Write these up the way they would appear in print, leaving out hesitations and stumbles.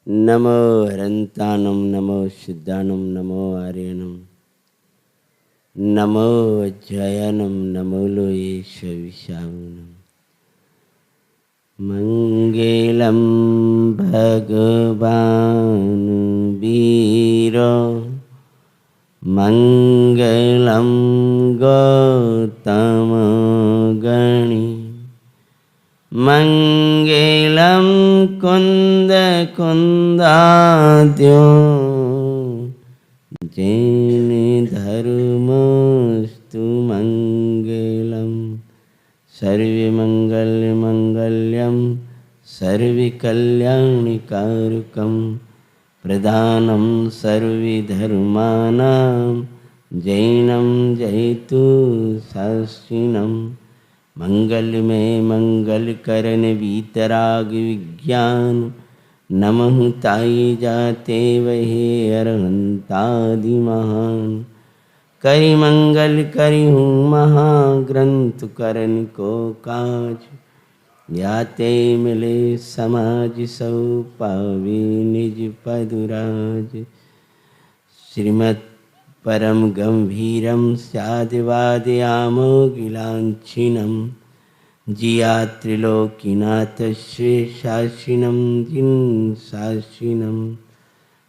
नमो हरन्तानं नमो सिद्धानं नमो आर्यनं नमो जयनं नमो लोये विशावनं मंगलम भगवान वीर मंगलम गौतम गणी मंगलम कुंद कुंदाद्यो जैन धर्मस्तु मंगलम सर्वमंगल मंगल्यम सर्वकल्याणिकारकम प्रधानम सर्वधर्मानां जैनम जयतु शास्त्रिणम मंगलमय मंगलकरण वीतराग विज्ञान नमः ताय जाते वहे अरहंतादि महान करि मंगल करि हूँ महाग्रंथ करण को काज याते मिले समाज सब पावे निज पदुराज श्रीमत् परम गंभीरम स्यादिवादयामोगिलांछिनम जिया त्रिलोकीनाथ शेषाशिनम जिन शाशिनम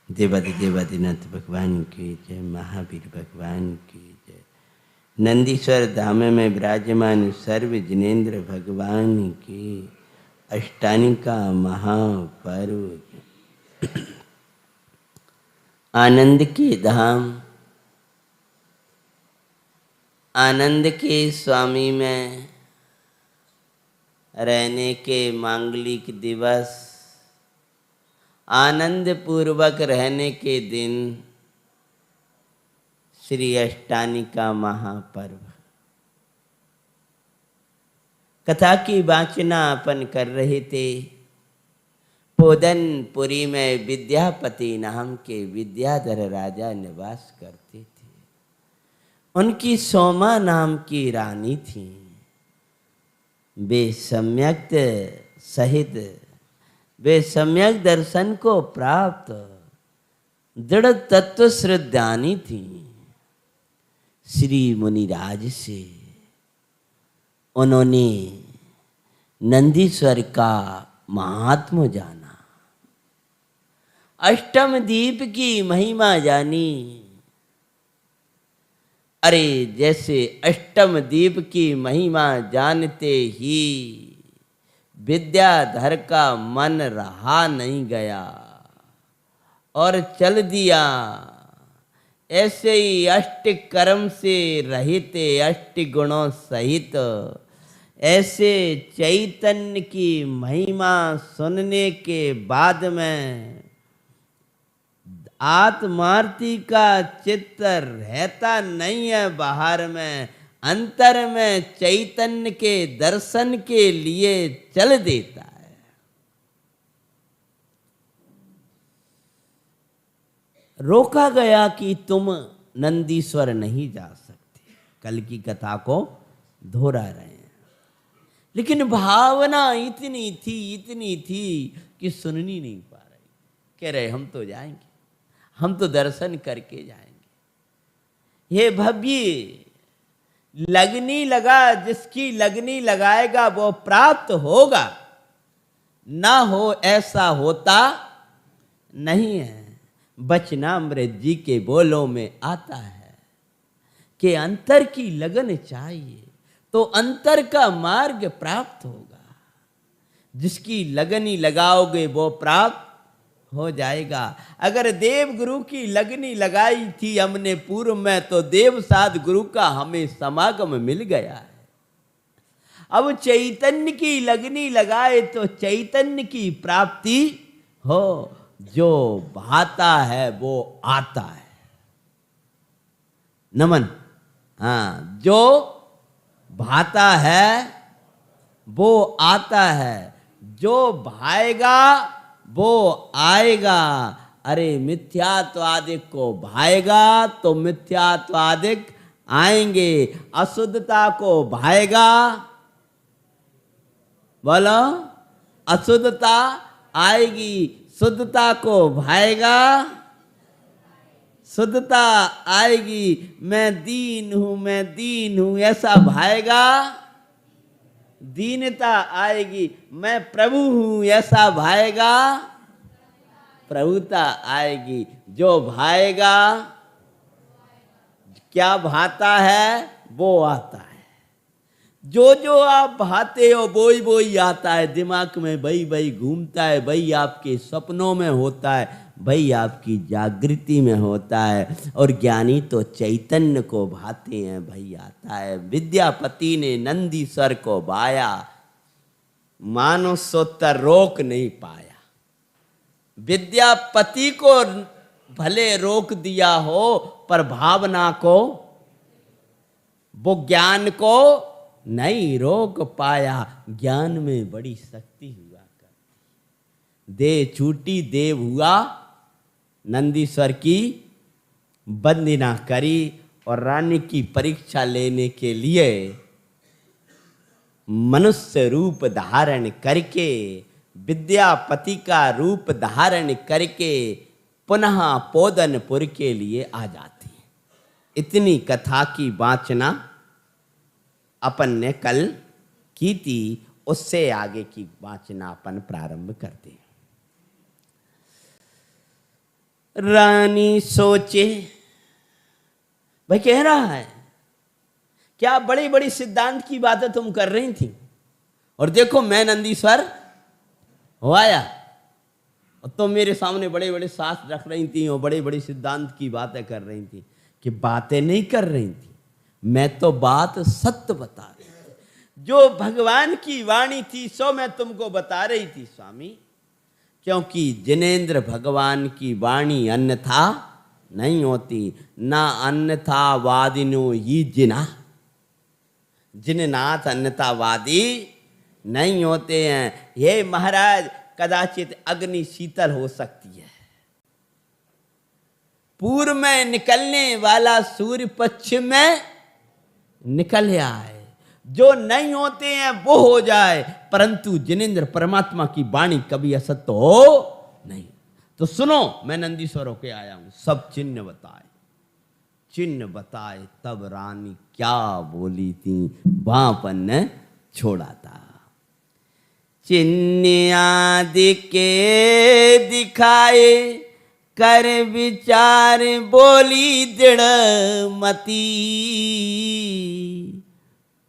देवादिनाथ भगवान की जय। महावीर भगवान की जय। नंदीश्वर धाम में विराजमान सर्व जिनेन्द्र भगवान की अष्टानिका महापर्व आनंद के धाम आनंद के स्वामी में रहने के मांगलिक दिवस आनंद पूर्वक रहने के दिन श्री अष्टानिका महापर्व कथा की वाचना अपन कर रहे थे। पोदनपुरी में विद्यापति नाम के विद्याधर राजा निवास करते थे। उनकी सोमा नाम की रानी थी। वे सम्यक सहित वे सम्यक दर्शन को प्राप्त दृढ़ तत्व श्रद्धानी थी। श्री मुनिराज से उन्होंने नंदीश्वर का महात्म्य जाना, अष्टम दीप की महिमा जानी। अरे जैसे अष्टम दीप की महिमा जानते ही विद्याधर का मन रहा नहीं गया और चल दिया। ऐसे ही अष्ट कर्म से रहित अष्ट गुणों सहित ऐसे चैतन्य की महिमा सुनने के बाद में आत्मार्ती का चित्त रहता नहीं है बाहर में, अंतर में चैतन्य के दर्शन के लिए चल देता है। रोका गया कि तुम नंदीश्वर नहीं जा सकते। कल की कथा को दोहरा रहे हैं, लेकिन भावना इतनी थी कि सुननी नहीं पा रही। कह रहे हम तो जाएंगे, हम तो दर्शन करके जाएंगे। ये भव्य लगनी लगा, जिसकी लगनी लगाएगा वो प्राप्त होगा, ना हो ऐसा होता नहीं है। बचनामृत जी के बोलों में आता है कि अंतर की लगन चाहिए तो अंतर का मार्ग प्राप्त होगा। जिसकी लगनी लगाओगे वो प्राप्त हो जाएगा। अगर देव गुरु की लगनी लगाई थी हमने पूर्व में, तो देव साध गुरु का हमें समागम मिल गया है। अब चैतन्य की लगनी लगाए तो चैतन्य की प्राप्ति हो। जो भाता है वो आता है। नमन। हाँ, जो भाता है वो आता है, जो भाएगा वो आएगा। अरे मिथ्यात्वादिक को भाएगा तो मिथ्यात्वादिक आएंगे। अशुद्धता को भाएगा, बोलो, अशुद्धता आएगी। शुद्धता को भाएगा, शुद्धता आएगी। मैं दीन हूं ऐसा भाएगा, दीनता आएगी। मैं प्रभु हूं ऐसा भाएगा, प्रभुता आएगी। जो भाएगा, क्या भाता है वो आता है। जो जो आप भाते हो वो ही आता है। दिमाग में वही घूमता है, वही आपके सपनों में होता है, वही आपकी जागृति में होता है। और ज्ञानी तो चैतन्य को भाते हैं, वही आता है। विद्यापति ने नंदीश्वर को भाया, मानो सोतर रोक नहीं पाया। विद्यापति को भले रोक दिया हो, पर भावना को, वो ज्ञान को नहीं रोक पाया। ज्ञान में बड़ी शक्ति हुआ करती। दे छूटी देव हुआ, नंदीश्वर की वंदना करी और रानी की परीक्षा लेने के लिए मनुष्य रूप धारण करके, विद्यापति का रूप धारण करके पुनः पोदनपुर के लिए आ जाती है। इतनी कथा की वाचना अपन ने कल की थी, उससे आगे की वाचना अपन प्रारंभ करते हैं। रानी सोचे, भाई कह रहा है क्या बड़ी बड़ी सिद्धांत की बातें तुम कर रही थी, और देखो मैं नंदीश्वर हो आया और तुम मेरे सामने बड़े बड़े शास्त्र रख रही थी और बड़े बड़े सिद्धांत की बातें कर रही थी। कि बातें नहीं कर रही थी, मैं तो बात सत्य बता रही थी। जो भगवान की वाणी थी सो मैं तुमको बता रही थी स्वामी। क्योंकि जिनेंद्र भगवान की वाणी अन्यथा नहीं होती, ना अन्यथा वादिनो ही जिना। जिननाथ अन्यतावादी नहीं होते हैं। हे महाराज, कदाचित अग्नि शीतल हो सकती है, पूर्व में निकलने वाला सूर्य पश्चिम में निकल आए। जो नहीं होते हैं वो हो जाए, परंतु जिनेंद्र परमात्मा की वाणी कभी असत्य हो नहीं। तो सुनो, मैं नंदीश्वर होके आया हूं। सब चिन्ह बताए, चिन्ह बताए, तब रानी क्या बोली थी वहां ने छोड़ा था। चिन्ह आदि के दिखाए, कर विचार बोली दृढ़ मती।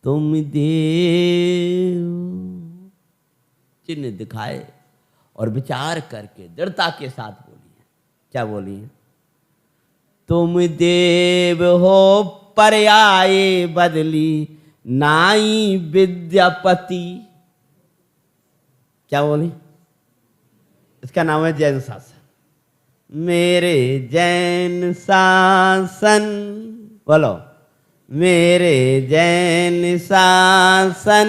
तुम देव, चिन्ह दिखाए और विचार करके दृढ़ता के साथ बोली है। क्या बोली है? तुम देव हो पर्याय बदली, नाई विद्यापति। क्या बोली? इसका नाम है जैन शासन। मेरे जैन शासन, बोलो, मेरे जैन शासन,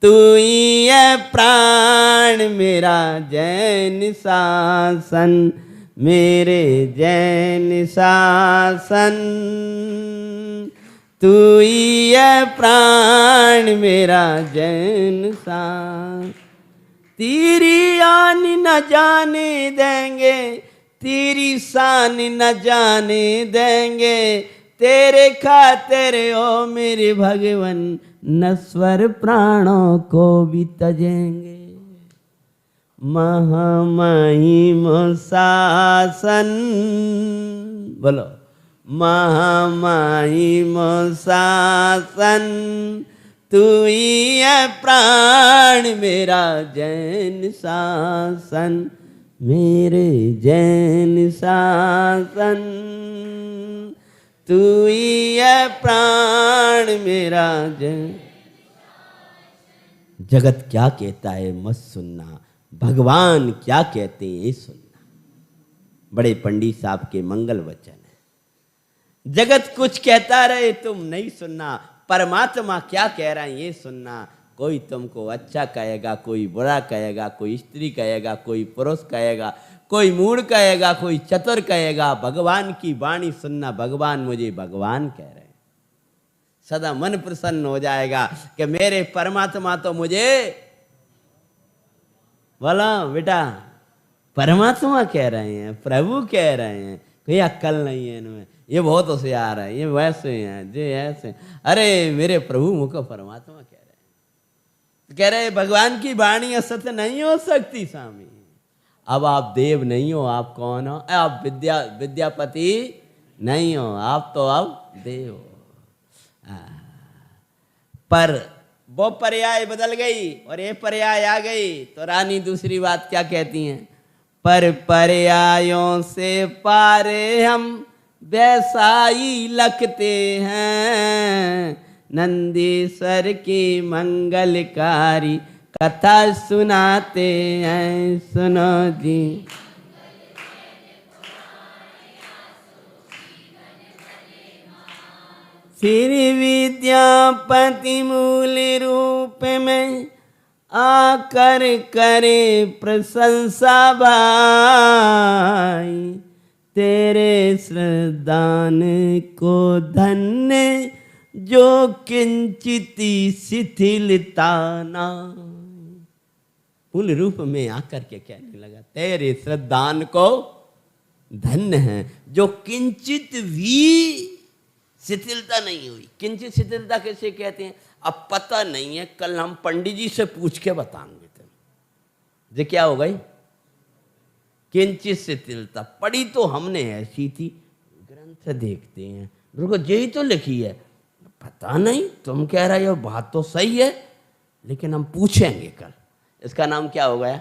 तू ही है प्राण मेरा जैन शासन। मेरे जैन शासन, तू ही है प्राण मेरा जैन शासन। तेरी आन न जाने देंगे, तेरी शान न जाने देंगे। तेरे खातिर ओ मेरे भगवन, नश्वर प्राणों को भी तजेंगे। महामहिम शासन, बोलो, महामहिम शासन, तू ही है प्राण मेरा जैन शासन। मेरे जैन शासन, तू ही है प्राण मेरा जैन। जगत क्या कहता है मत सुनना, भगवान क्या कहते हैं ये सुनना। बड़े पंडित साहब के मंगल वचन है। जगत कुछ कहता रहे तुम नहीं सुनना, परमात्मा क्या कह रहा है ये सुनना। कोई तुमको अच्छा कहेगा, कोई बुरा कहेगा, कोई स्त्री कहेगा, कोई पुरुष कहेगा, कोई मूढ़ कहेगा, कोई चतुर कहेगा। भगवान की वाणी सुनना। भगवान मुझे भगवान कह रहे हैं। सदा मन प्रसन्न हो जाएगा कि मेरे परमात्मा तो मुझे, बोलो बेटा, परमात्मा कह रहे हैं, प्रभु कह रहे हैं, कोई अक्ल नहीं है इनमें, ये बहुत होशियार है, ये वैसे हैं, ये ऐसे। अरे मेरे प्रभु मुझको परमात्मा कह रहे हैं, कह रहे भगवान की वाणी असत्य नहीं हो सकती स्वामी। अब आप देव नहीं हो, आप कौन हो? आप विद्यापति नहीं हो, आप तो अब देव हो। पर वो पर्याय बदल गई और ये पर्याय आ गई, तो रानी दूसरी बात क्या कहती हैं? पर पर्यायों से पारे हम वैसाई लगते हैं, नंदीश्वर की मंगलकारी कथा सुनाते हैं, सुनो जी। फिर विद्यापति मूल रूप में आकर करे प्रशंसा भाई, तेरे श्रद्धान को धन्य जो किंचित शिथिलता ना। मूल रूप में आकर के कहने लगा, तेरे श्रद्धान को धन्य है जो किंचित भी शिथिलता नहीं हुई। किंचित शिथिलता कैसे कहते हैं? अब पता नहीं है, कल हम पंडित जी से पूछ के बताएंगे। ये क्या हो गई? किंचित शिथिलता। पढ़ी तो हमने ऐसी थी, ग्रंथ देखते हैं, रुको यही तो लिखी है, पता नहीं, तुम कह रहे हो बात तो सही है, लेकिन हम पूछेंगे कल। इसका नाम क्या हो गया?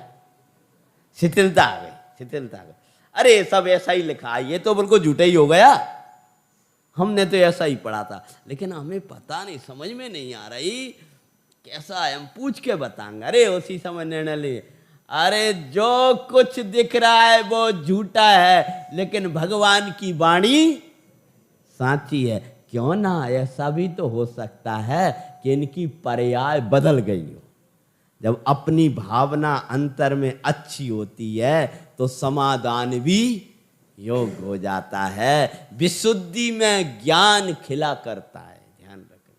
शिथिलता आ गई, शिथिलता आ गई। अरे सब ऐसा ही लिखा है, ये तो बिल्कुल झूठा ही हो गया, हमने तो ऐसा ही पढ़ा था, लेकिन हमें पता नहीं, समझ में नहीं आ रही कैसा है, हम पूछ के बताएंगे। अरे उसी समय निर्णय लिए, अरे जो कुछ दिख रहा है वो झूठा है, लेकिन भगवान की वाणी साची है। क्यों ना, ऐसा भी तो हो सकता है कि इनकी पर्याय बदल गई हो। जब अपनी भावना अंतर में अच्छी होती है तो समाधान भी योग हो जाता है। विशुद्धि में ज्ञान खिला करता है, ध्यान रखना।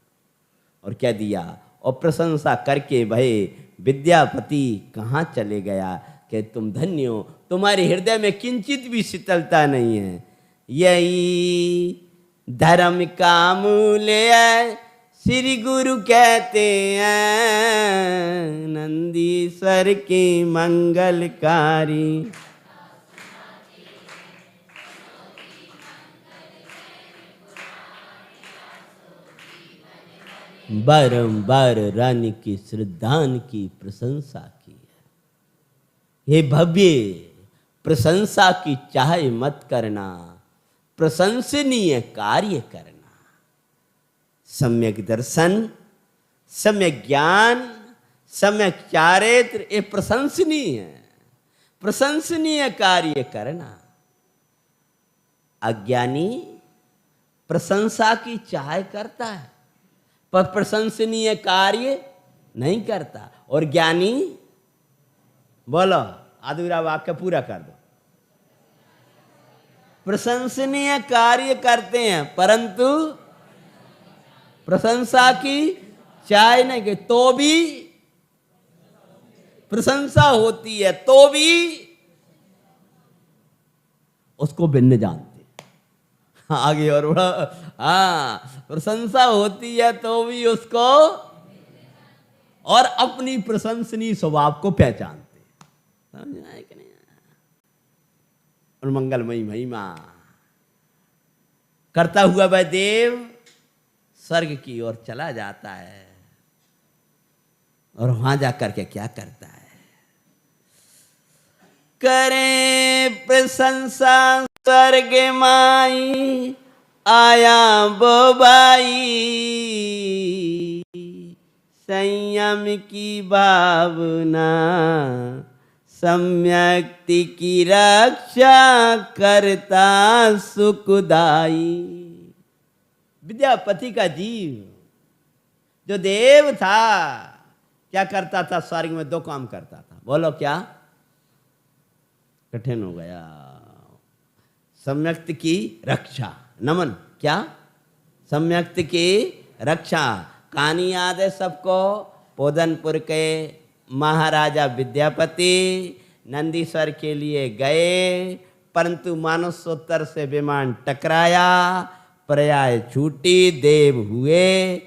और क्या दिया? और प्रशंसा करके भाई विद्यापति कहाँ चले गया कि तुम धन्य हो, तुम्हारे हृदय में किंचित भी शीतलता नहीं है। यही धर्म का मूल्य है, श्री गुरु कहते हैं, नंदीश्वर की मंगलकारी। बारंबार रानी की श्रद्धान की प्रशंसा की है। हे भव्य, प्रशंसा की चाहे मत करना, प्रशंसनीय कार्य करना। सम्यक दर्शन, सम्यक ज्ञान, सम्यक चारित्र, ये प्रशंसनीय है। प्रशंसनीय कार्य करना। अज्ञानी प्रशंसा की चाह करता है पर प्रशंसनीय कार्य नहीं करता, और ज्ञानी, बोलो अधूरा वाक्य पूरा कर दो, प्रशंसनीय कार्य करते हैं परंतु प्रशंसा की चाह नहीं के, तो भी प्रशंसा होती है तो भी उसको भिन्न जानते। आगे और बड़ा, हाँ, प्रशंसा होती है तो भी उसको और अपनी प्रशंसनीय स्वभाव को पहचानते। समझ आए कि नहीं? और मंगलमयी महिमा करता हुआ वह देव स्वर्ग की ओर चला जाता है। और वहां जाकर के क्या करता है? करे प्रशंसा स्वर्ग माई, आया बोबाई, संयम की भावना, सम्यक्ति की रक्षा करता सुखदाई। विद्यापति का जीव जो देव था क्या करता था? स्वर्ग में दो काम करता था। बोलो क्या? कठिन हो गया। सम्यक्ति की रक्षा, नमन, क्या? सम्यक्ति की रक्षा। कहानी याद है सबको? पोदनपुर के महाराजा विद्यापति नंदीश्वर के लिए गए, परंतु मानसोत्तर से विमान टकराया, पर्याय छूटी, देव हुए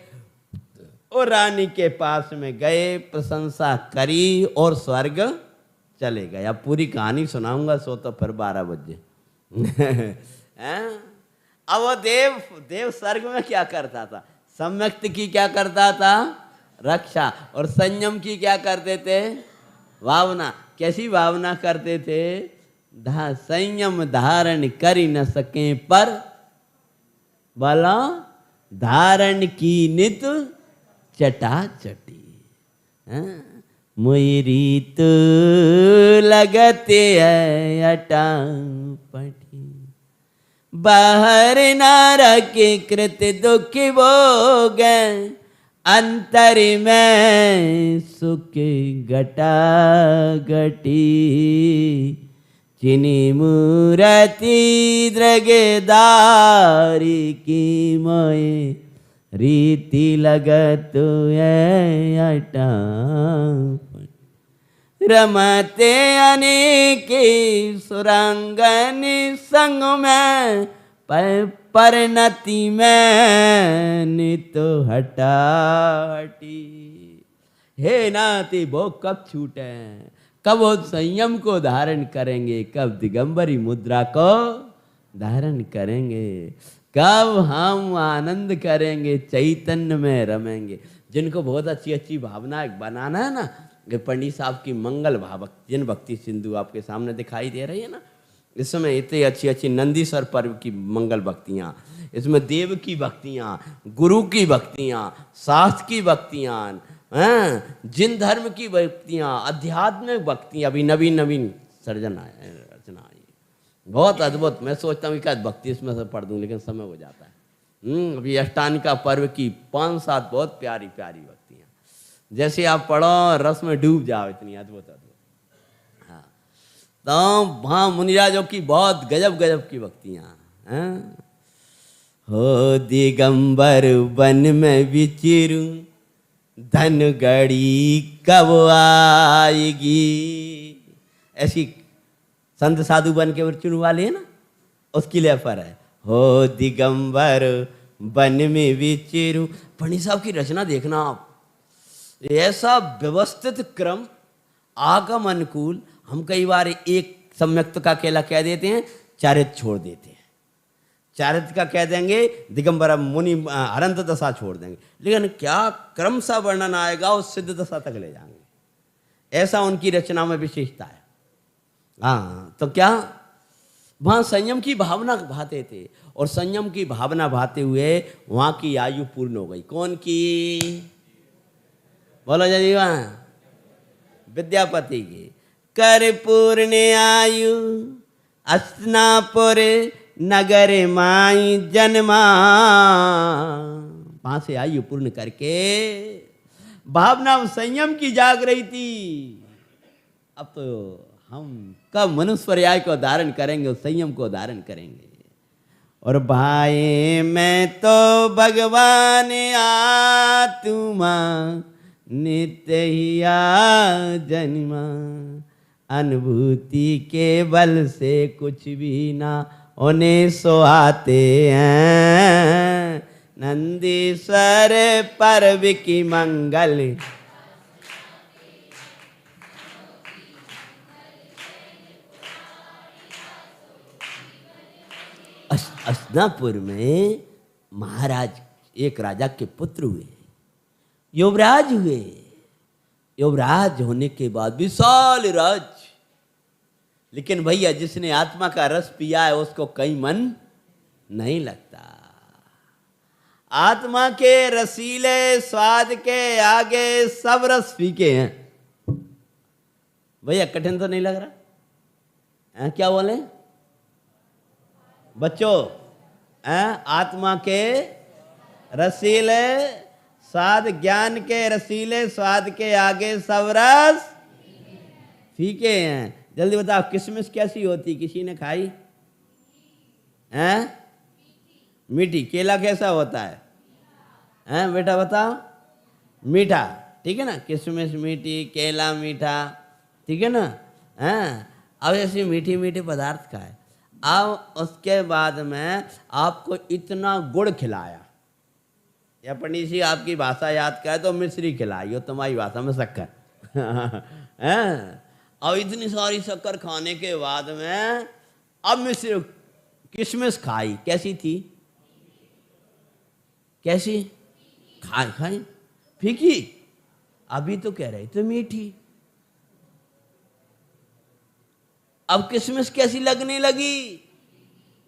और रानी के पास में गए, प्रशंसा करी और स्वर्ग चले गए। अब पूरी कहानी सुनाऊंगा सो तो फिर 12 बजे। अब वो देव स्वर्ग में क्या करता था? सम्यक्त की क्या करता था? रक्षा। और संयम की क्या करते थे? भावना। कैसी भावना करते थे? संयम धारण कर न सके पर बोला धारण की नित चटा चटी। मुई रीत लगते है अटा पटी, बाहर न रखे कृत दुख भोग, अंतर में सुख घटा घटी, चिनी मूर्ति द्रगदारी की मोए रीति लगत है अटा, रमते अनेके सुरंगन संग में, परिणति में नित हटा हटी। हे नाती वो कब छूटे, कब वो संयम को धारण करेंगे, कब दिगंबरी मुद्रा को धारण करेंगे, कब हम आनंद करेंगे, चैतन्य में रमेंगे। जिनको बहुत अच्छी अच्छी भावना बनाना है ना, पंडित साहब की मंगल भाव जिन भक्ति सिंधु आपके सामने दिखाई दे रही है ना, इसमें इतनी अच्छी अच्छी नंदीश्वर पर्व की मंगल भक्तियाँ, इसमें देव की भक्तियाँ, गुरु की भक्तियाँ, शास्त्र की भक्तियाँ, जिन धर्म की भक्तियाँ, आध्यात्मिक भक्तियाँ, अभी नवीन नवीन सर्जन आए, रचना आई, बहुत अद्भुत। मैं सोचता हूँ कि भक्ति इसमें से पढ़ दूँ, लेकिन समय हो जाता है। अभी अष्टानिका पर्व की 5-7 बहुत प्यारी प्यारी भक्तियाँ, जैसे आप पढ़ो रस में डूब जाओ, इतनी अद्भुत अद्भुत। हाँ, तो वहाँ मुनिराजों की बहुत गजब गजब की भक्तियाँ। हो दिगंबर वन में विचिरूं, धन घड़ी कब आएगी। ऐसी संत साधु बन के विचरण वाले है ना, उसकी लिए पर है। हो दिगंबर वन में विचिरूं। पंडित साहब की रचना देखना आप, ऐसा व्यवस्थित क्रम, आगम अनुकूल। हम कई बार एक सम्यक्त का केला कह देते हैं, चारित्र छोड़ देते हैं, चारित्र का कह देंगे, दिगंबर मुनि अनंत दशा छोड़ देंगे, लेकिन क्या क्रम सा वर्णन आएगा उस सिद्ध दशा तक ले जाएंगे। ऐसा उनकी रचना में विशेषता है। हाँ, तो क्या वहाँ संयम की भावना भाते थे, और संयम की भावना भाते हुए वहाँ की आयु पूर्ण हो गई। कौन की? बोलो जल्दी। वहाँ विद्यापति की कर पूर्ण आयु, अस्नापुर नगर माई जन्मा। वहां से आयु पूर्ण करके भावना संयम की जाग रही थी। अब तो हम कब मनुष्य पर्याय को धारण करेंगे, उस संयम को धारण करेंगे। और भाई मैं तो भगवान आत्मा नित्य ही आ जन्मा, अनुभूति के बल से कुछ भी ना उन्हें सोहाते हैं। नंदीश्वर पर्व की मंगल, अस्नापुर में महाराज एक राजा के पुत्र हुए, युवराज हुए। युवराज होने के बाद विशाल राज्य, लेकिन भैया जिसने आत्मा का रस पिया है उसको कहीं मन नहीं लगता। आत्मा के रसीले स्वाद के आगे सब रस फीके हैं। भैया कठिन तो नहीं लग रहा? क्या बोले बच्चों? आत्मा के रसीले स्वाद, ज्ञान के रसीले स्वाद के आगे सब रस फीके हैं। जल्दी बताओ, किशमिश कैसी होती? किसी ने खाई? हैं? मीठी। केला कैसा होता है? हैं बेटा बताओ? मीठा, ठीक है ना। किशमिश मीठी, केला मीठा, ठीक है ना। हैं, अब ऐसे मीठी मीठी पदार्थ खाए। अब उसके बाद में आपको इतना गुड़ खिलाया, या पंडित जी आपकी भाषा याद करे तो मिश्री खिलाई, हो तुम्हारी भाषा में शक्कर हैं। अब इतनी सारी शक्कर खाने के बाद में अब मिश्री किशमिश खाई, कैसी थी? कैसी? खाई खाई फीकी। अभी तो कह रहे थे मीठी, अब किशमिश कैसी लगने लगी?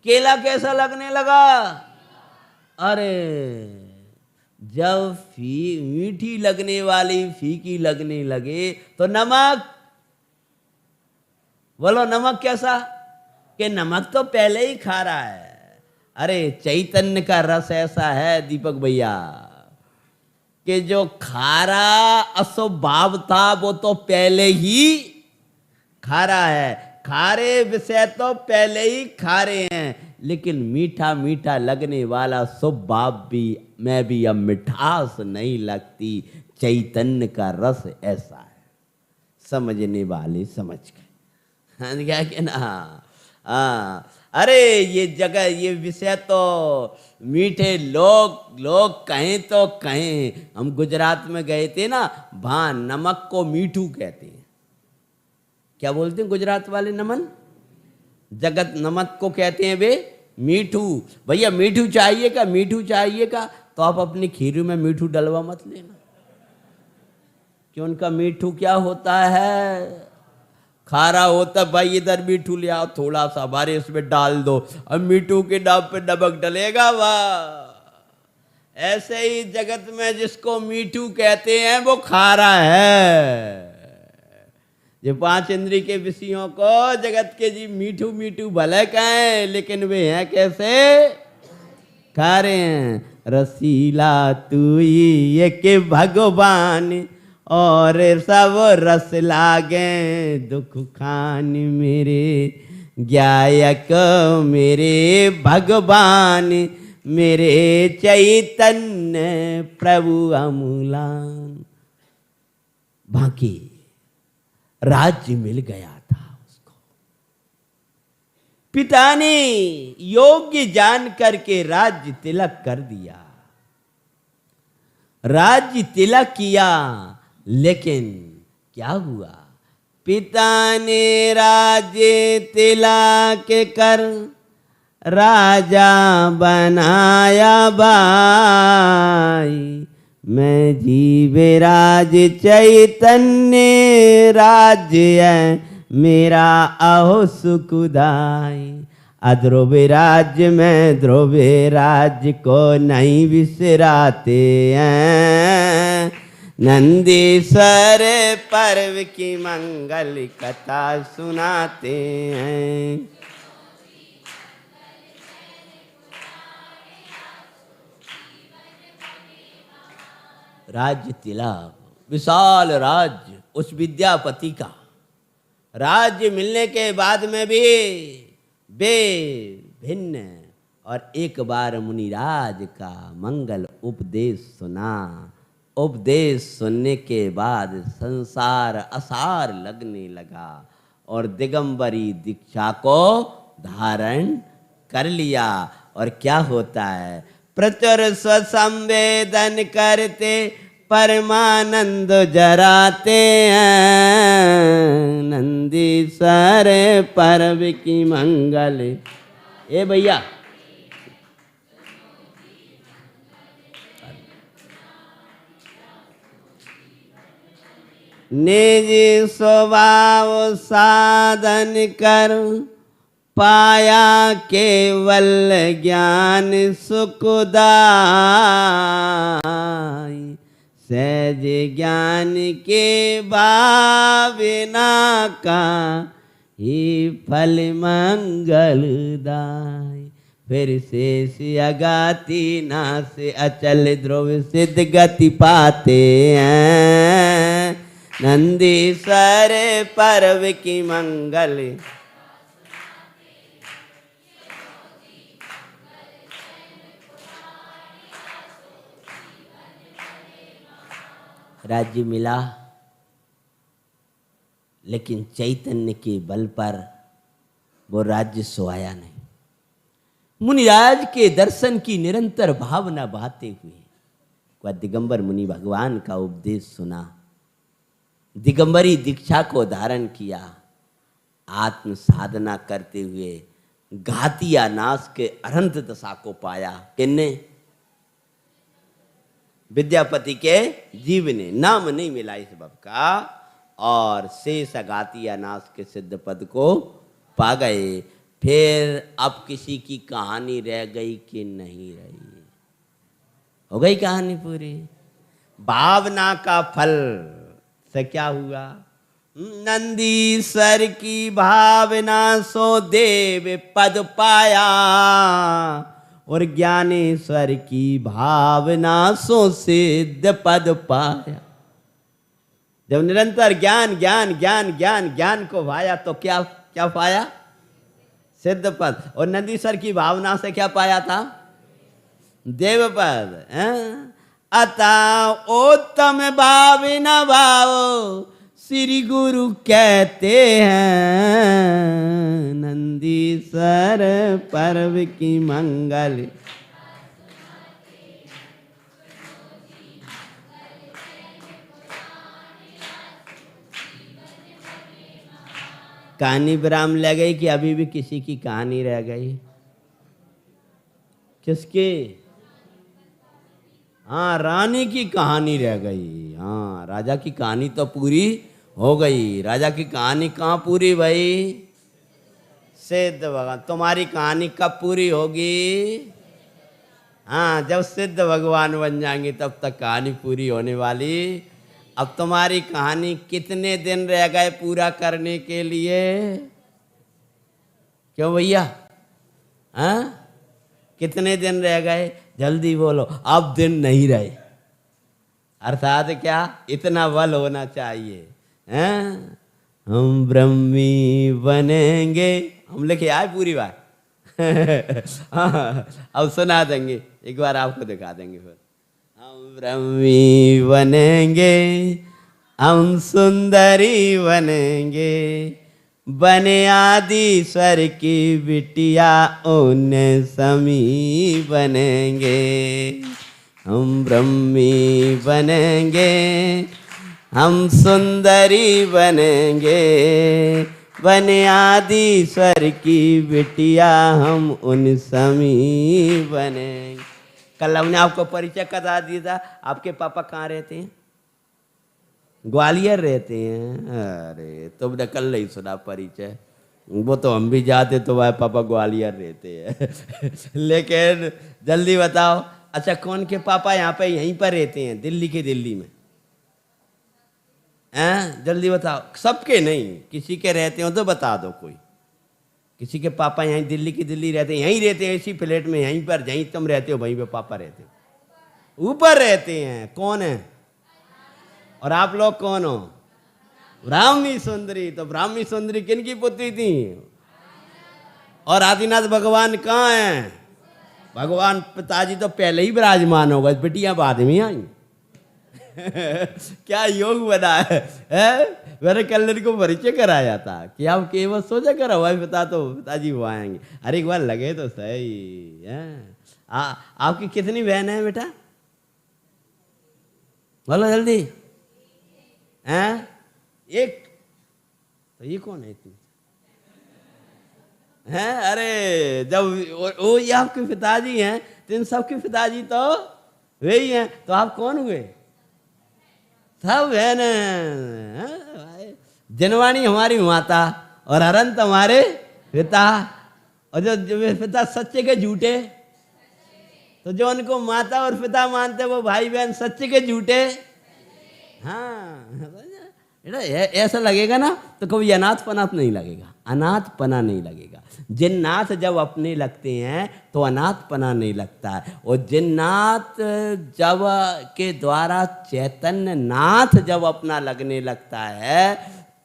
केला कैसा लगने लगा? अरे जब मीठी लगने वाली फीकी लगने लगे तो नमक, बोलो नमक कैसा? कि नमक तो पहले ही खा रहा है। अरे चैतन्य का रस ऐसा है दीपक भैया कि जो खारा अस्वभाव था वो तो पहले ही खारा है, खारे विषय तो पहले ही खारे हैं, लेकिन मीठा मीठा लगने वाला स्वभाव भी मैं भी अब मिठास नहीं लगती। चैतन्य का रस ऐसा है, समझने वाले समझ गए। हाँ क्या कि ना? हाँ, अरे ये जगह ये विषय तो मीठे लोग लोग कहें तो कहें। हम गुजरात में गए थे ना, वहाँ नमक को मीठू कहते हैं। क्या बोलते हैं गुजरात वाले? नमन, जगत नमक को कहते हैं वे मीठू। भैया मीठू चाहिए का? मीठू चाहिए का तो आप अपनी खीर में मीठू डलवा मत लेना, कि उनका मीठू क्या होता है? खारा होता। भाई इधर मीठू ले आओ थोड़ा सा, हमारे इसमें डाल दो, अब मीठू के नाम पे नमक डलेगा। वाह, ऐसे ही जगत में जिसको मीठू कहते हैं वो खारा है। ये पांच इंद्री के विषयों को जगत के जी मीठू मीठू भले कहें, लेकिन वे हैं कैसे? खारे हैं। रसीला तू ये के भगवान, और सब रस लागे दुख खान मेरे गायक मेरे भगवान, मेरे चैतन्य प्रभु अमूलान। बाकी राज्य मिल गया था उसको, पिता ने योग्य जान करके राज्य तिलक कर दिया। राज्य तिलक किया, लेकिन क्या हुआ? पिता ने राज्य तिलक कर राजा बनाया भाई, मैं जीवे राज चैतन्य राज्य है मेरा अहो सुखदाई। अध्रुव राज्य में ध्रुव राज्य को नहीं विसराते हैं, नंदीश्वर पर्व की मंगल कथा सुनाते हैं। राज्य तिलक, विशाल राज्य उस विद्यापति का। राज्य मिलने के बाद में भी बे भिन्न, और एक बार मुनिराज का मंगल उपदेश सुना। उपदेश सुनने के बाद संसार असार लगने लगा और दिगंबरी दीक्षा को धारण कर लिया। और क्या होता है? प्रचुर स्वसंवेदन करते परमानंद जराते हैं, नंदीश्वर पर्व की मंगल। ए भैया निज स्वभाव साधन कर पाया केवल ज्ञान सुखदाई, सहज ज्ञान के भावना का ही फल मंगलदाई। फिर से अगाति नास अचल ध्रुव सिद्ध गति पाते हैं, नंदीश्वर पर्व की मंगल। राज्य मिला, लेकिन चैतन्य के बल पर वो राज्य सोया नहीं। मुनिराज के दर्शन की निरंतर भावना बहाते हुए वह दिगंबर मुनि भगवान का उपदेश सुना, दिगंबरी दीक्षा को धारण किया, आत्म साधना करते हुए घातिया नाश के अनंत दशा को पाया। किन्ने? विद्यापति के जीव ने। नाम नहीं मिला इस बब का, और शेष घातिया नाश के सिद्ध पद को पा गए। फिर अब किसी की कहानी रह गई कि नहीं रही? हो गई कहानी पूरी। भावना का फल से क्या हुआ? नंदीश्वर की भावना सो देव पद पाया, और ज्ञानेश्वर की भावना सो सिद्ध पद पाया। जब निरंतर ज्ञान ज्ञान ज्ञान ज्ञान ज्ञान को पाया तो क्या क्या पाया? सिद्ध पद। और नंदीश्वर की भावना से क्या पाया था? देव पद। अतः उत्तम भावना भाव श्री गुरु कहते हैं, नंदीश्वर पर्व की मंगल। कहानी विराम ले गई कि अभी भी किसी की कहानी रह गई? किसकी? हाँ, रानी की कहानी रह गई। हाँ, राजा की कहानी तो पूरी हो गई। राजा की कहानी कहाँ पूरी भाई? सिद्ध भगवान। तुम्हारी कहानी कब पूरी होगी? हाँ, जब सिद्ध भगवान बन जाएंगे तब तक कहानी पूरी होने वाली। अब तुम्हारी कहानी कितने दिन रह गए पूरा करने के लिए? क्यों भैया? हाँ, कितने दिन रह गए? जल्दी बोलो। अब दिन नहीं रहे। अर्थात क्या? इतना बल होना चाहिए। हैं? हम ब्रह्मी बनेंगे। हम लिखे आए पूरी बात। अब सुना देंगे, एक बार आपको दिखा देंगे। फिर हम ब्रह्मी बनेंगे, हम सुंदरी बनेंगे, बने आदिश्वर की बिटिया उन समी बनेंगे। हम ब्रह्मी बनेंगे, हम सुंदरी बनेंगे, बने आदिश्वर की बिटिया हम उन समी बनेंगे। कल हमने आपको परिचय करा दिया था। आपके पापा कहाँ रहते हैं? ग्वालियर रहते हैं। अरे तुमने कल नहीं सुना परिचय? वो तो हम भी जाते तो भाई पापा ग्वालियर रहते हैं। लेकिन जल्दी बताओ, अच्छा कौन के पापा यहाँ पे यहीं पर रहते हैं? दिल्ली के दिल्ली में? हैं? जल्दी बताओ। सबके नहीं, किसी के रहते हो तो बता दो कोई। किसी के पापा यहीं दिल्ली की दिल्ली रहते हैं, यहीं रहते हैं इसी फ्लैट में, यहीं पर जहीं तुम रहते हो वहीं पे पापा रहते हो। ऊपर रहते हैं। कौन है? और आप लोग कौन हो? ब्राह्मी सुंदरी। तो ब्राह्मी सुंदरी किन की पुत्री थी? और आदिनाथ भगवान कहाँ हैं? भगवान पिताजी तो पहले ही विराजमान हो गए, बिटिया बाद में आई। क्या योग बना है? मैंने कल इनको परिचय कराया था कि आप केवल सोचा करो भाई पिता तो पिताजी वो आएंगे। अरे एक बार लगे तो सही है। आपकी कितनी बहन है बेटा? बोलो जल्दी। हैं? एक। तो ये कौन है इतनी? हैं? अरे जब वो ये आपके पिताजी हैं तो इन सबके पिताजी तो वही हैं। तो आप कौन हुए? सब बहन। जनवाणी हमारी माता और अरंत हमारे पिता। और जो पिता सच्चे के झूठे, तो जो उनको माता और पिता मानते वो भाई बहन सच्चे के झूठे। हाँ, ऐसा लगेगा ना तो कभी अनाथ पनाथ नहीं लगेगा, अनाथ पना नहीं लगेगा। जिन नाथ जब अपने लगते हैं तो अनाथ पना नहीं लगता है। और जिन नाथ जब के द्वारा चैतन्य नाथ जब अपना लगने लगता है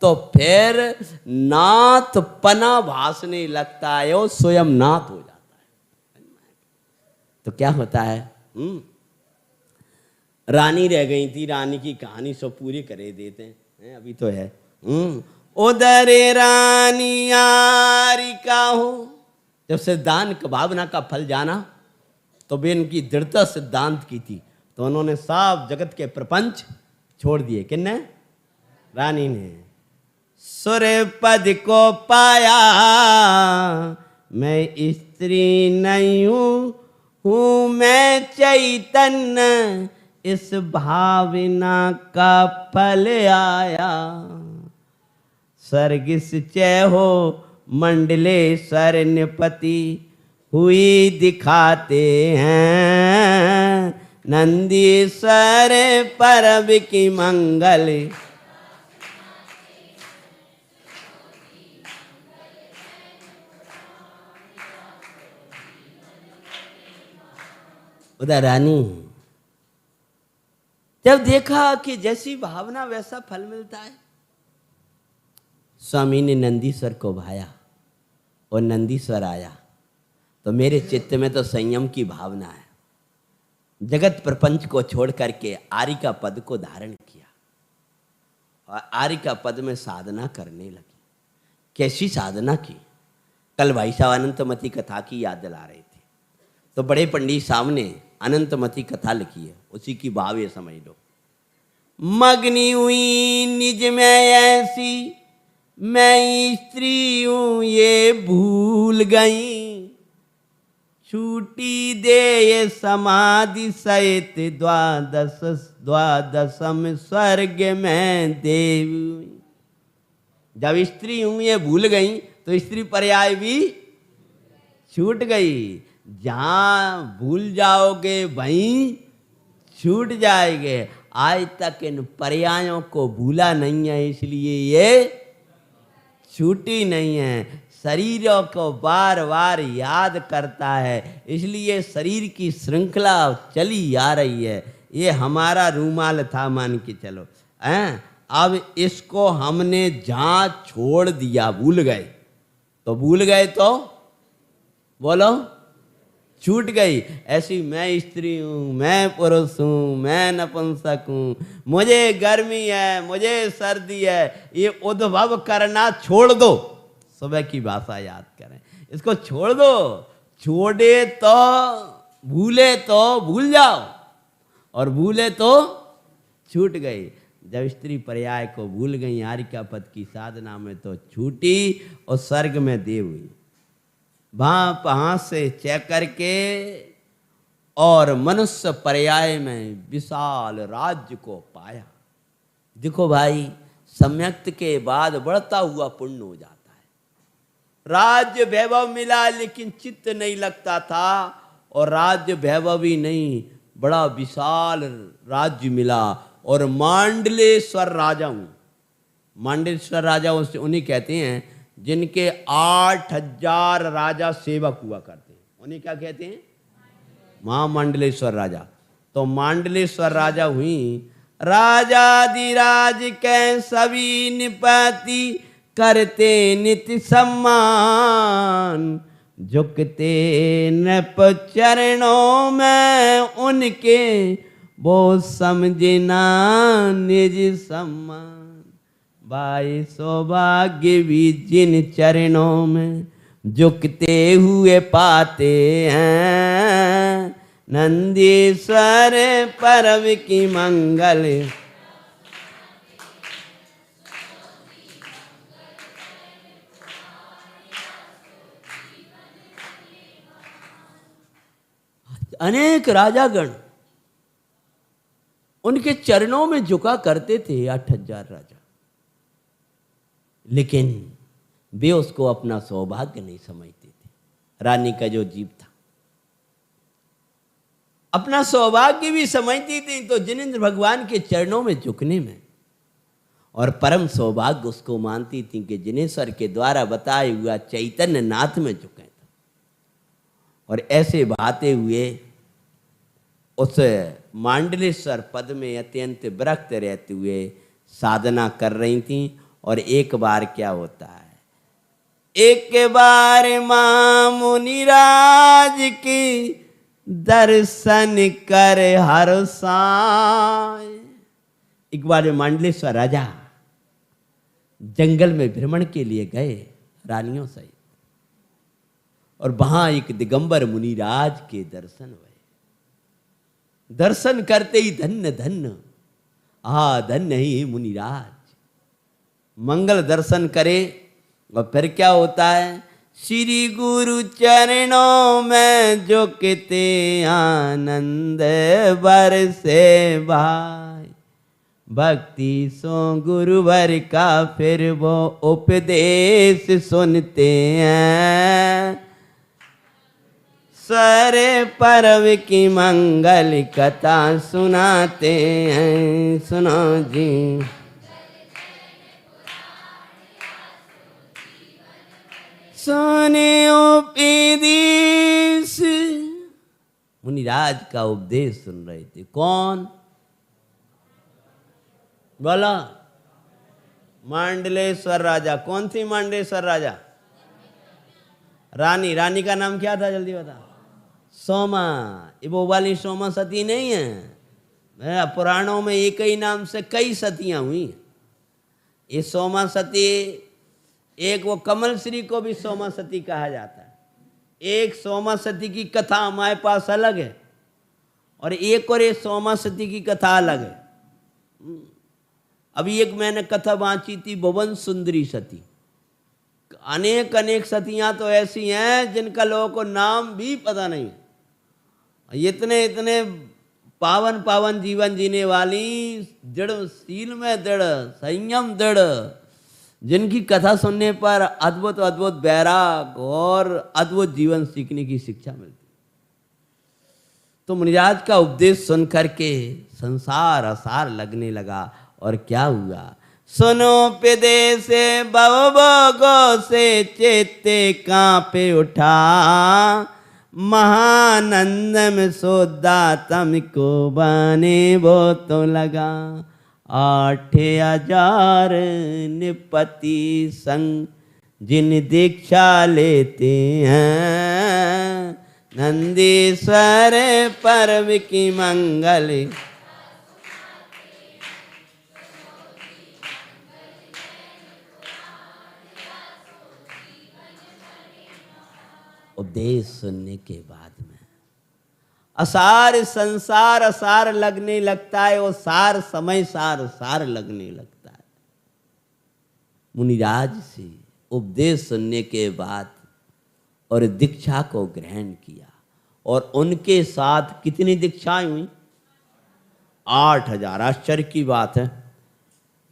तो फिर नाथ पना भासने लगता है और स्वयं नाथ हो जाता है। तो क्या होता है? रानी रह गई थी, रानी की कहानी सब पूरी करे देते हैं, अभी तो है। उधर रानी आरिका हो। जब सिद्धांत भावना का फल जाना तो वे इनकी दृढ़ता सिद्धांत की थी, तो उन्होंने साफ जगत के प्रपंच छोड़ दिए। किन्ने? रानी ने। सुर पद को पाया मैं स्त्री नहीं हूँ मैं चैतन्य, इस भावना का फल आया। सर्गिस चय हो मंडलेश्वर निपति हुई दिखाते हैं, नंदीश्वर परब की मंगल। उधर रानी जब देखा कि जैसी भावना वैसा फल मिलता है, स्वामी ने नंदीश्वर को भाया और नंदीश्वर आया तो मेरे चित्त में तो संयम की भावना है। जगत प्रपंच को छोड़ करके आरिका पद को धारण किया और आरिका पद में साधना करने लगी। कैसी साधना की? कल भाई साहब अनंतमती कथा की याद दिला रहे थे, तो बड़े पंडित साहब ने अनंतमती कथा लिखी है, उसी की भाव ये समझ लो। मग्नी हुई निज में ऐसी मैं स्त्री हूं ये भूल गई, छूटी दे ये समाधि सहित द्वादशम स्वर्ग में देव। जब स्त्री हूं ये भूल गई तो स्त्री पर्याय भी छूट गई। जहां भूल जाओगे वहीं छूट जाएंगे। आज तक इन पर्यायों को भूला नहीं है, इसलिए ये छूटी नहीं है। शरीरों को बार बार याद करता है, इसलिए शरीर की श्रृंखला चली आ रही है। ये हमारा रूमाल था मान के चलो, अब इसको हमने जहां छोड़ दिया भूल गए, तो भूल गए तो बोलो छूट गई। ऐसी मैं स्त्री हूँ, मैं पुरुष हूँ, मैं नपुंसक हूँ, मुझे गर्मी है, मुझे सर्दी है, ये उद्भव करना छोड़ दो। सुबह की भाषा याद करें, इसको छोड़ दो। छोड़े तो भूले तो भूल जाओ और भूले तो छूट गई। जब स्त्री पर्याय को भूल गई आरिका पद की साधना में तो छूटी और स्वर्ग में देव हुई। वहां से चेक करके और मनुष्य पर्याय में विशाल राज्य को पाया। देखो भाई, सम्यक्त के बाद बढ़ता हुआ पुण्य हो जाता है। राज्य वैभव मिला लेकिन चित्त नहीं लगता था, और राज्य वैभव ही नहीं, बड़ा विशाल राज्य मिला। और मांडलेश्वर राजा हूं। मांडलेश्वर राजा उन्हें कहते हैं जिनके 8000 राजा सेवक हुआ करते हैं, उन्हें क्या कहते हैं? महामंडलेश्वर राजा। तो मांडलेश्वर राजा हुई। राजाधिराज के सभी निपति करते नित्य सम्मान, झुकते नृप चरणों में उनके वो समझना निज सम्मान। भाई सौभाग्य भी जिन चरणों में झुकते हुए पाते हैं, नंदीश्वर परब की मंगल। अनेक राजागण उनके चरणों में झुका करते थे, 8000 राजा, लेकिन वे उसको अपना सौभाग्य नहीं समझते थे। रानी का जो जीव था अपना सौभाग्य भी समझती थी, तो जिनेंद्र भगवान के चरणों में झुकने में, और परम सौभाग्य उसको मानती थी कि जिनेश्वर के द्वारा बताए हुआ चैतन्य नाथ में झुके थे। और ऐसे भाते हुए उस मांडलेश्वर पद में अत्यंत विरक्त रहते हुए साधना कर रही थी। और एक बार क्या होता है, एक बार मां मुनिराज की दर्शन कर हर साय। एक बार मांडलेश्वर राजा जंगल में भ्रमण के लिए गए रानियों सहित, और वहां एक दिगंबर मुनिराज के दर्शन हुए। दर्शन करते ही धन्य धन्य, धन्य ही मुनिराज। मंगल दर्शन करे और फिर क्या होता है, श्री गुरु चरणों में झुकते आनंद बरसे भाई। भक्ति सो गुरुवर का फिर वो उपदेश सुनते हैं। सारे पर्व की मंगल कथा सुनाते हैं। सुनो जी। सुने उपदेश, मुनिराज का उपदेश सुन रहे थे। कौन बोला? मांडलेश्वर राजा। कौन थी मांडलेश्वर राजा? रानी। रानी का नाम क्या था, जल्दी बता। सोमा। ये वो वाली सोमा सती नहीं है, पुराणों में एक ही नाम से कई सतियां हुई। ये सोमा सती, एक वो कमल श्री को भी सोमा सती कहा जाता है। एक सोमा सती की कथा हमारे पास अलग है, और एक और ये सोमा सती की कथा अलग है। अभी एक मैंने कथा बांची थी भुवन सुंदरी सती। अनेक अनेक सतियां तो ऐसी हैं जिनका लोगों को नाम भी पता नहीं है। इतने इतने पावन पावन जीवन जीने वाली, दृढ़ शील में दृढ़, संयम दृढ़, जिनकी कथा सुनने पर अद्भुत अद्भुत वैराग और अद्भुत जीवन सीखने की शिक्षा मिलती। तो मुनिराज का उपदेश सुन करके संसार असार लगने लगा। और क्या हुआ, सुनो उपदेशे भवभोगों से चेते कांपे उठा। महानंद में सोदा तुमको बने वो तो लगा। 8,000 निपति संग जिन दीक्षा लेते हैं। नंदीश्वर पर्व की मंगल उपदेश सुनने के बाद में असार संसार असार लगने लगता है, वो सार समय सार सार लगने लगता है। मुनिराज से उपदेश सुनने के बाद और दीक्षा को ग्रहण किया, और उनके साथ कितनी दीक्षाएं हुई? 8,000। आश्चर्य की बात है।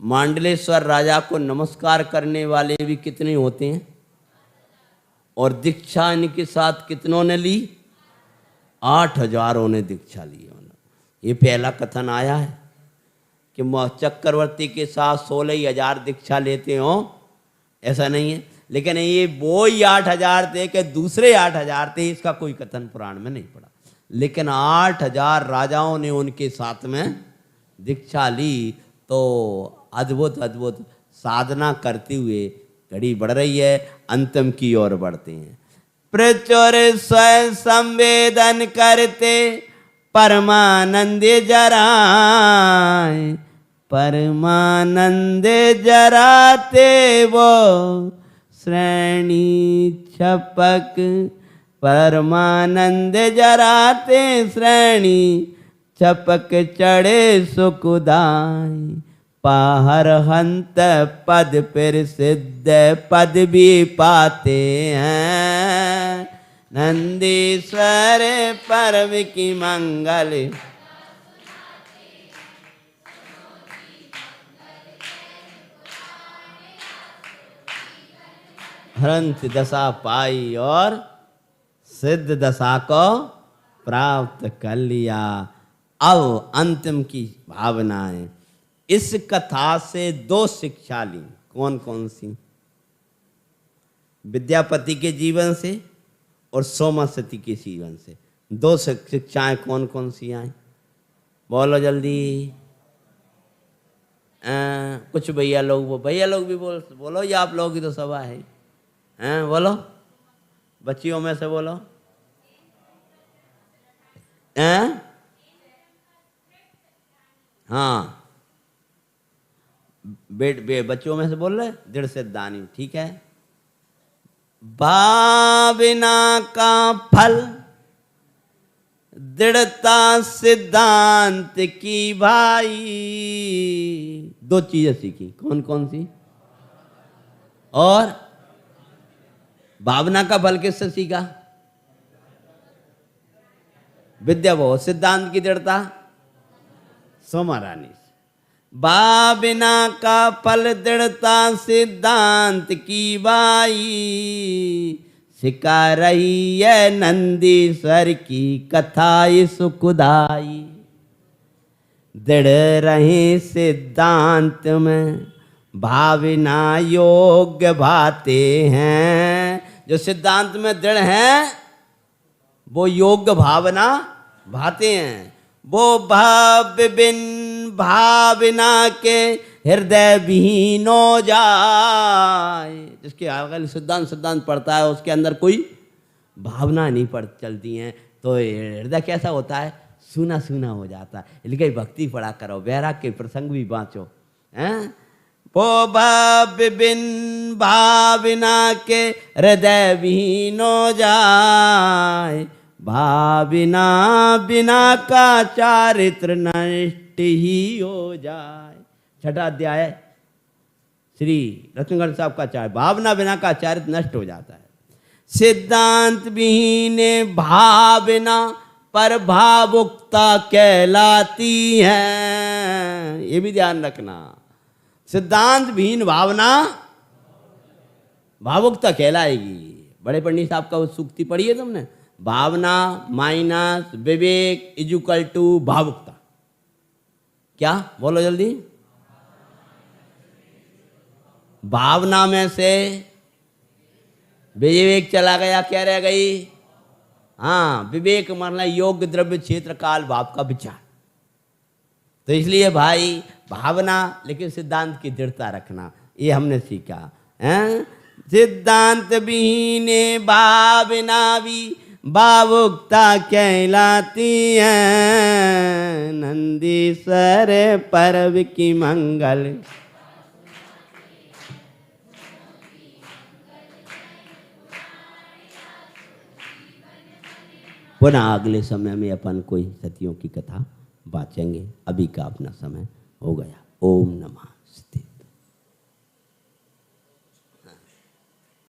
मांडलेश्वर राजा को नमस्कार करने वाले भी कितने होते हैं, और दीक्षा इनके साथ कितनों ने ली? 8,000 ने दीक्षा ली। ये पहला कथन आया है कि चक्रवर्ती के साथ 16,000 दीक्षा लेते हो, ऐसा नहीं है। लेकिन ये वो ही 8,000 थे कि दूसरे 8,000 थे, इसका कोई कथन पुराण में नहीं पड़ा। लेकिन 8,000 राजाओं ने उनके साथ में दीक्षा ली। तो अद्भुत अद्भुत साधना करते हुए घड़ी बढ़ रही है, अंतिम की ओर बढ़ते हैं। प्रचुर स्वयं संवेदन करते परमानंद जराए। परमानंद जराते वो श्रेणी छपक। परमानंद जराते श्रेणी छपक चढ़े सुखदाई। पाहर हंत पद फिर सिद्ध पद भी पाते हैं। नंदीश्वर पर्व की मंगल हरंत दशा पाई और सिद्ध दशा को प्राप्त कर लिया। अब अंतिम की भावनाएं। इस कथा से 2 शिक्षा ली। कौन कौन सी? विद्यापति के जीवन से और सोमासती के जीवन से 2 शिक्षाएं कौन कौन सी आई? बोलो जल्दी। कुछ भैया लोग भी बोलो, या आप लोग की तो सभा है। बोलो, बच्चियों में से बोलो। हाँ, बच्चों में से बोल रहे दृढ़ सिद्धानी, ठीक है। भावना का फल दृढ़ता सिद्धांत की भाई। दो चीजें सीखी, कौन कौन सी? और भावना का फल किससे सीखा? विद्या वो, सिद्धांत की दृढ़ता सोमा रानी से। भावना का फल दृढ़ता सिद्धांत की बाई, सिखा रही है नंदीश्वर की कथा सुखदाई। दृढ़ रहे सिद्धांत में भावना योग्य बातें हैं। जो सिद्धांत में दृढ़ हैं वो योग्य भावना भाते हैं। वो भाव बिन भावना के हृदय विहीन हो जाए। जिसके आगे सिद्धांत पढ़ता है उसके अंदर कोई भावना नहीं चलती हैं तो हृदय कैसा होता है? सूना सूना हो जाता है। इसलिए भक्ति पढ़ा करो, वैराग्य के प्रसंग भी बाँचो। हैं वो भाव बिन भावना के हृदय विहीन हो जाए। भावना बिना का चारित्र नष्ट ही हो जाए। छठा अध्याय श्री रत्नगढ़ साहब का चार, भावना बिना का चारित्र नष्ट हो जाता है। सिद्धांत विहीन भावना पर भावुकता कहलाती है। ये भी ध्यान रखना, सिद्धांत विहीन भावना भावुकता कहलाएगी। बड़े पंडित साहब का वो सूक्ति पढ़ी है तुमने? भावना माइनस विवेक इजुकल टू भावुकता। क्या बोलो जल्दी? भावना में से विवेक चला गया, क्या रह गई? हाँ, विवेक मानना योग्य द्रव्य क्षेत्र काल भाव का विचार। तो इसलिए भाई भावना लेकिन सिद्धांत की दृढ़ता रखना, ये हमने सीखा है। सिद्धांत विहीन भावना भी भावुकता कहलाती है। नंदीश्वर पर्व की मंगल पुनः अगले समय में अपन कोई सतियों की कथा बाँचेंगे। अभी का अपना समय हो गया। ओम नमः।